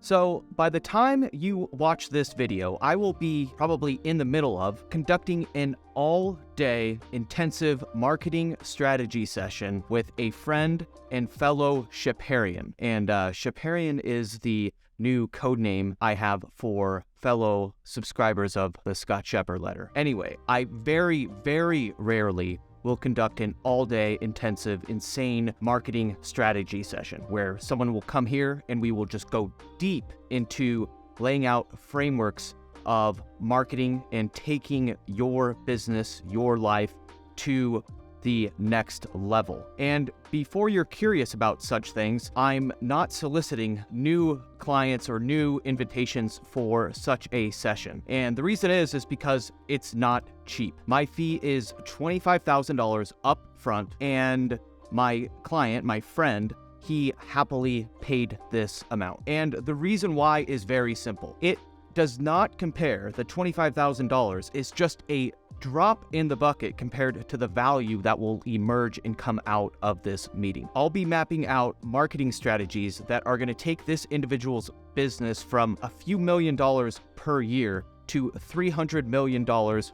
So by the time you watch this video, I will be probably in the middle of conducting an all-day intensive marketing strategy session with a friend and fellow Scheperian. And Scheperian is the new code name I have for fellow subscribers of the Scott Scheper Letter. Anyway, I very, very rarely will conduct an all-day intensive, insane marketing strategy session where someone will come here and we will just go deep into laying out frameworks of marketing and taking your business, your life to the next level. And before you're curious about such things, I'm not soliciting new clients or new invitations for such a session. And the reason is because it's not cheap. My fee is $25,000 up front, and my client, my friend, he happily paid this amount. And the reason why is very simple. It does not compare. The $25,000 is just a drop in the bucket compared to the value that will emerge and come out of this meeting. I'll be mapping out marketing strategies that are going to take this individual's business from a few $1,000,000 per year to $300 million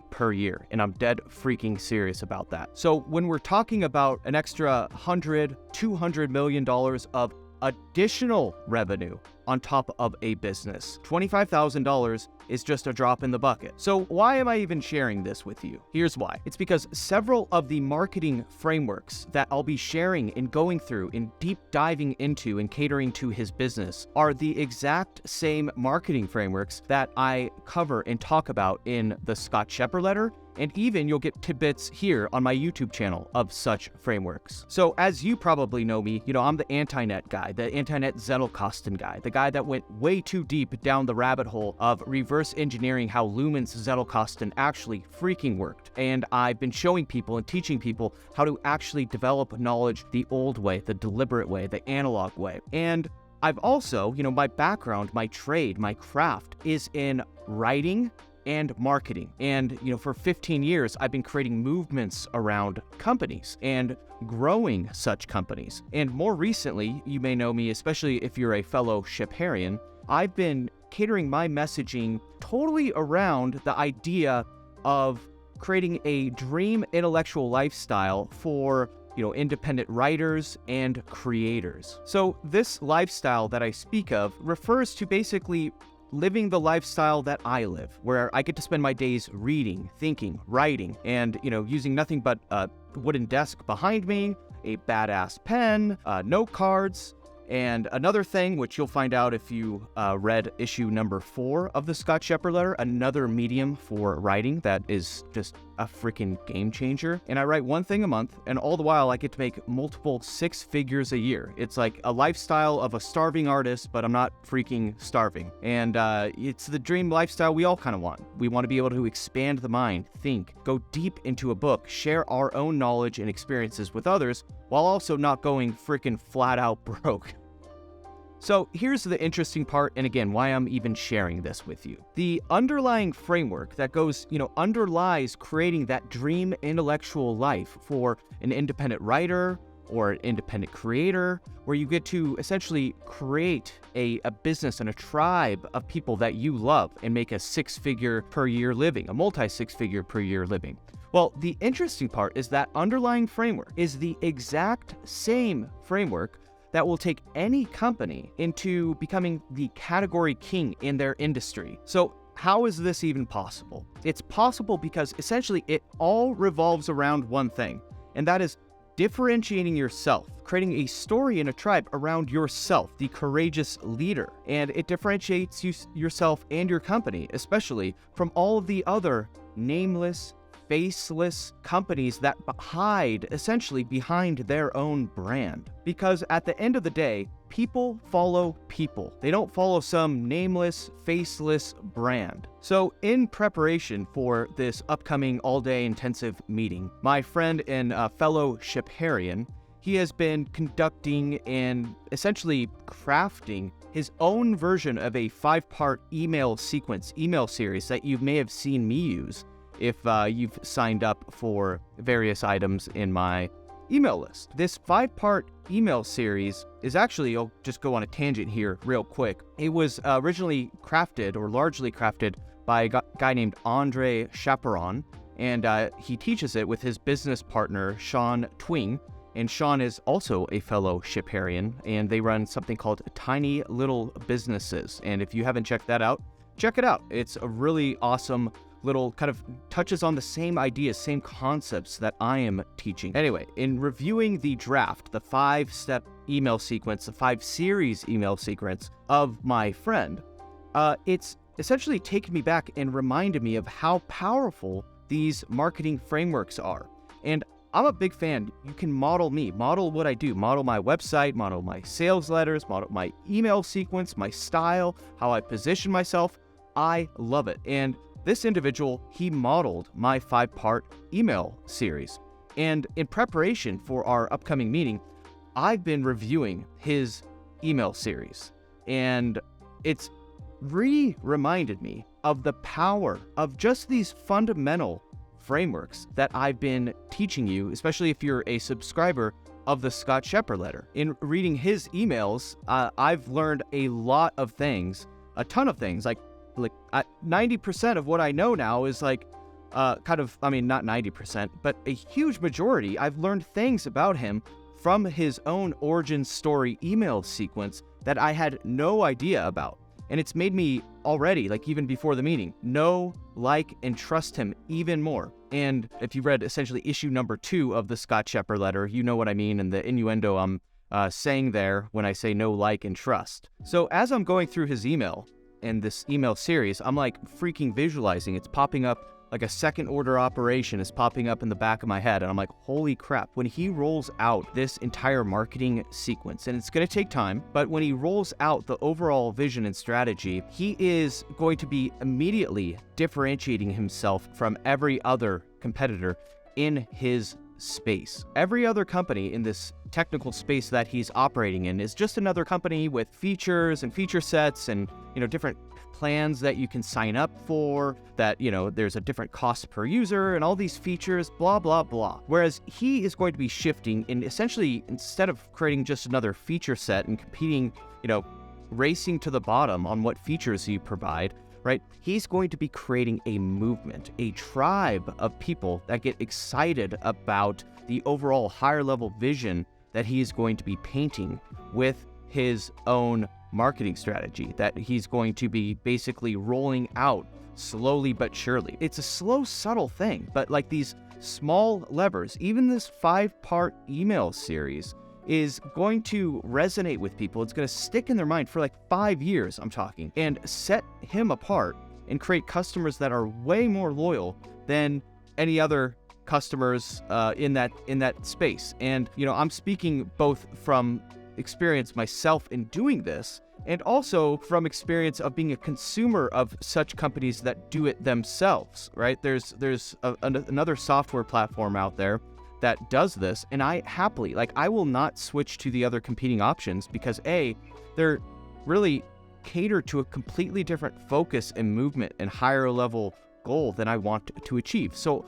per year. And I'm dead freaking serious about that. So when we're talking about an extra $100, $200 million of additional revenue on top of a business, $25,000 is just a drop in the bucket. So why am I even sharing this with you? Here's why. It's because several of the marketing frameworks that I'll be sharing and going through and deep diving into and catering to his business are the exact same marketing frameworks that I cover and talk about in the Scott Scheper Letter. And even you'll get tidbits here on my YouTube channel of such frameworks. So as you probably know me, I'm the anti-net guy, the anti-net Zettelkasten guy, the guy that went way too deep down the rabbit hole of reverse engineering how Luhmann's Zettelkasten actually freaking worked. And I've been showing people and teaching people how to actually develop knowledge the old way, the deliberate way, the analog way. And I've also, my background, my trade, my craft is in writing and marketing. And, for 15 years, I've been creating movements around companies and growing such companies. And more recently, you may know me, especially if you're a fellow Scheperian, I've been catering my messaging totally around the idea of creating a dream intellectual lifestyle for independent writers and creators. So this lifestyle that I speak of refers to basically living the lifestyle that I live, where I get to spend my days reading, thinking, writing, and, using nothing but a wooden desk behind me, a badass pen, note cards, and another thing, which you'll find out if you read issue number 4 of the Scott Scheper Letter, another medium for writing that is just a freaking game changer. And I write one thing a month, and all the while I get to make multiple 6 figures a year. It's like a lifestyle of a starving artist, but I'm not freaking starving. And it's the dream lifestyle we all kind of want. We want to be able to expand the mind, think, go deep into a book, share our own knowledge and experiences with others, while also not going freaking flat out broke. So here's the interesting part, and again, why I'm even sharing this with you. The underlying framework that underlies creating that dream intellectual life for an independent writer or an independent creator, where you get to essentially create a business and a tribe of people that you love and make a 6-figure per year living, a multi-6-figure per year living. Well, the interesting part is that underlying framework is the exact same framework that will take any company into becoming the category king in their industry. So how is this even possible? It's possible because essentially it all revolves around one thing, and that is differentiating yourself, creating a story and a tribe around yourself, the courageous leader. And it differentiates yourself and your company, especially from all of the other nameless, faceless companies that hide essentially behind their own brand. Because at the end of the day, people follow people. They don't follow some nameless, faceless brand. So in preparation for this upcoming all-day intensive meeting, my friend and fellow Scheperian, he has been conducting and essentially crafting his own version of a 5-part email series that you may have seen me use if you've signed up for various items in my email list. This 5-part email series is actually, I'll just go on a tangent here real quick. It was originally crafted, or largely crafted, by a guy named Andre Chaperon, and he teaches it with his business partner, Sean Twing. And Sean is also a fellow Scheperian, and they run something called Tiny Little Businesses. And if you haven't checked that out, check it out. It's a really awesome little, kind of touches on the same ideas, same concepts that I am teaching. Anyway, in reviewing the draft, the 5-step email sequence, the 5-series email sequence of my friend, it's essentially taken me back and reminded me of how powerful these marketing frameworks are. And I'm a big fan. You can model me, model what I do, model my website, model my sales letters, model my email sequence, my style, how I position myself. I love it. And this individual, he modeled my 5-part email series. And in preparation for our upcoming meeting, I've been reviewing his email series. And it's reminded me of the power of just these fundamental frameworks that I've been teaching you, especially if you're a subscriber of the Scott Scheper Letter. In reading his emails, I've learned a lot of things, a ton of things. Like 90% of what I know now is not 90%, but a huge majority. I've learned things about him from his own origin story email sequence that I had no idea about. And it's made me already, even before the meeting, know, like, and trust him even more. And if you read essentially issue number 2 of the Scott Scheper Letter, you know what I mean and the innuendo I'm saying there when I say know, like, and trust. So as I'm going through his email and this email series, I'm freaking visualizing. It's popping up like a second order operation is popping up in the back of my head. And I'm like, holy crap, when he rolls out this entire marketing sequence, and it's going to take time, but when he rolls out the overall vision and strategy, he is going to be immediately differentiating himself from every other competitor in his space. Every other company in this technical space that he's operating in is just another company with features and feature sets and, different plans that you can sign up for, that, there's a different cost per user and all these features, blah, blah, blah. Whereas he is going to be shifting and essentially, instead of creating just another feature set and competing, racing to the bottom on what features you provide, right? He's going to be creating a movement, a tribe of people that get excited about the overall higher level vision that he's going to be painting with his own marketing strategy that he's going to be basically rolling out slowly but surely. It's a slow, subtle thing, but these small levers, even this 5-part email series is going to resonate with people. It's going to stick in their mind for 5 years, I'm talking, and set him apart and create customers that are way more loyal than any other customers in that space. And, I'm speaking both from experience myself in doing this and also from experience of being a consumer of such companies that do it themselves, right? There's another software platform out there that does this, and I happily, I will not switch to the other competing options because they're really catered to a completely different focus and movement and higher level goal than I want to achieve. So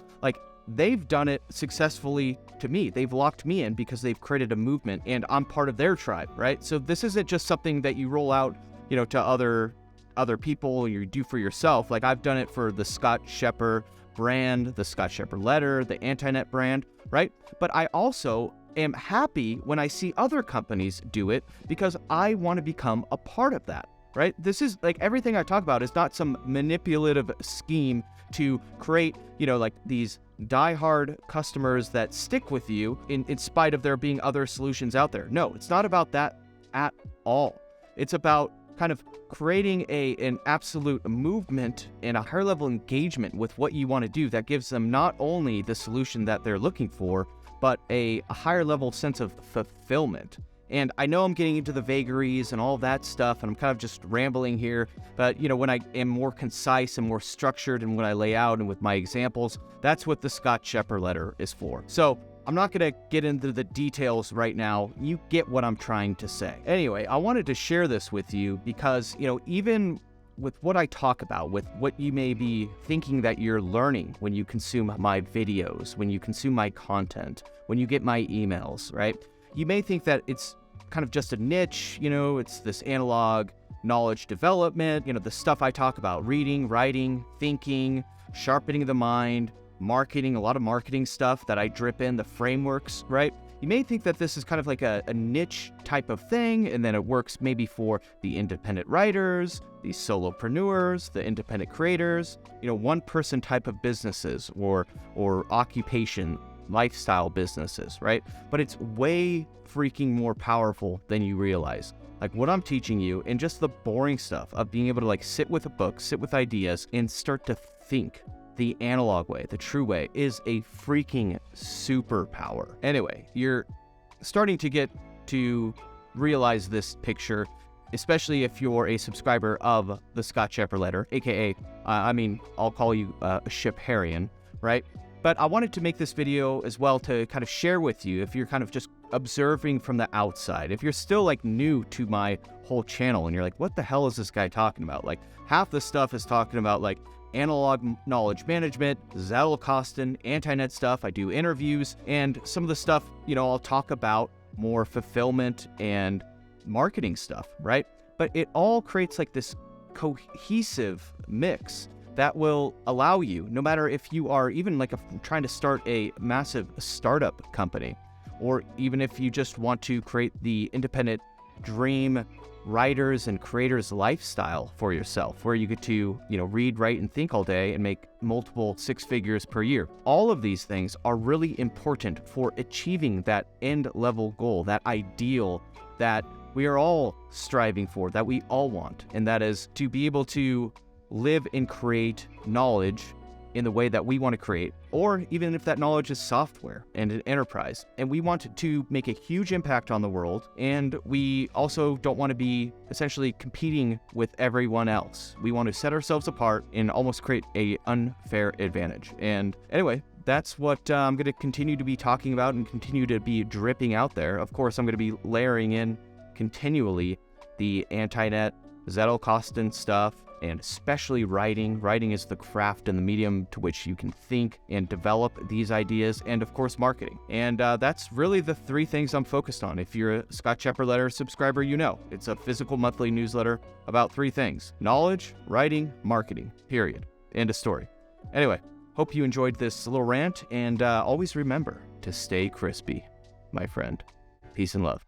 they've done it successfully to me. They've locked me in because they've created a movement and I'm part of their tribe, right? So this isn't just something that you roll out, to other people or you do for yourself. I've done it for the Scott Scheper brand, the Scott Scheper Letter, the Antinet brand, right? But I also am happy when I see other companies do it because I want to become a part of that, right? This is everything I talk about is not some manipulative scheme to create, these diehard customers that stick with you in spite of there being other solutions out there. No, it's not about that at all. It's about kind of creating an absolute movement and a higher level engagement with what you want to do that gives them not only the solution that they're looking for, but a higher level sense of fulfillment. And I know I'm getting into the vagaries and all that stuff, and I'm kind of just rambling here, but when I am more concise and more structured and when I lay out and with my examples, that's what the Scott Scheper Letter is for. So I'm not going to get into the details right now. You get what I'm trying to say. Anyway, I wanted to share this with you because, even with what I talk about, with what you may be thinking that you're learning when you consume my videos, when you consume my content, when you get my emails, right? You may think that it's kind of just a niche, it's this analog knowledge development, the stuff I talk about, reading, writing, thinking, sharpening the mind, marketing, a lot of marketing stuff that I drip in, the frameworks, right? You may think that this is kind of like a niche type of thing, and then it works maybe for the independent writers, the solopreneurs, the independent creators, one-person type of businesses or occupation, lifestyle businesses, right? But it's way freaking more powerful than you realize. Like what I'm teaching you and just the boring stuff of being able to like sit with a book, sit with ideas, and start to think the analog way, the true way, is a freaking superpower. Anyway, you're starting to get to realize this picture, especially if you're a subscriber of the Scott Scheper Letter, aka, I'll call you a Sheparian, right? But I wanted to make this video as well to kind of share with you if you're kind of just observing from the outside. If you're still like new to my whole channel and you're like, what the hell is this guy talking about? Like half the stuff is talking about like analog knowledge management, Zettelkasten, anti-net stuff. I do interviews, and some of the stuff, I'll talk about more fulfillment and marketing stuff, right? But it all creates like this cohesive mix that will allow you, no matter if you are even like trying to start a massive startup company, or even if you just want to create the independent dream writers and creators lifestyle for yourself, where you get to, read, write, and think all day and make multiple six figures per year. All of these things are really important for achieving that end level goal, that ideal that we are all striving for, that we all want. And that is to be able to live and create knowledge in the way that we want to create, or even if that knowledge is software and an enterprise, and we want to make a huge impact on the world, and we also don't want to be essentially competing with everyone else. We want to set ourselves apart and almost create a unfair advantage. And anyway, that's what I'm going to continue to be talking about and continue to be dripping out there. Of course, I'm going to be layering in continually the anti-net, Zettelkasten stuff, and especially writing. Writing is the craft and the medium to which you can think and develop these ideas, and of course marketing. And that's really the three things I'm focused on. If you're a Scott Scheper Letter subscriber, it's a physical monthly newsletter about three things: knowledge, writing, marketing, period. End of story. Anyway, hope you enjoyed this little rant, and always remember to stay crispy, my friend. Peace and love.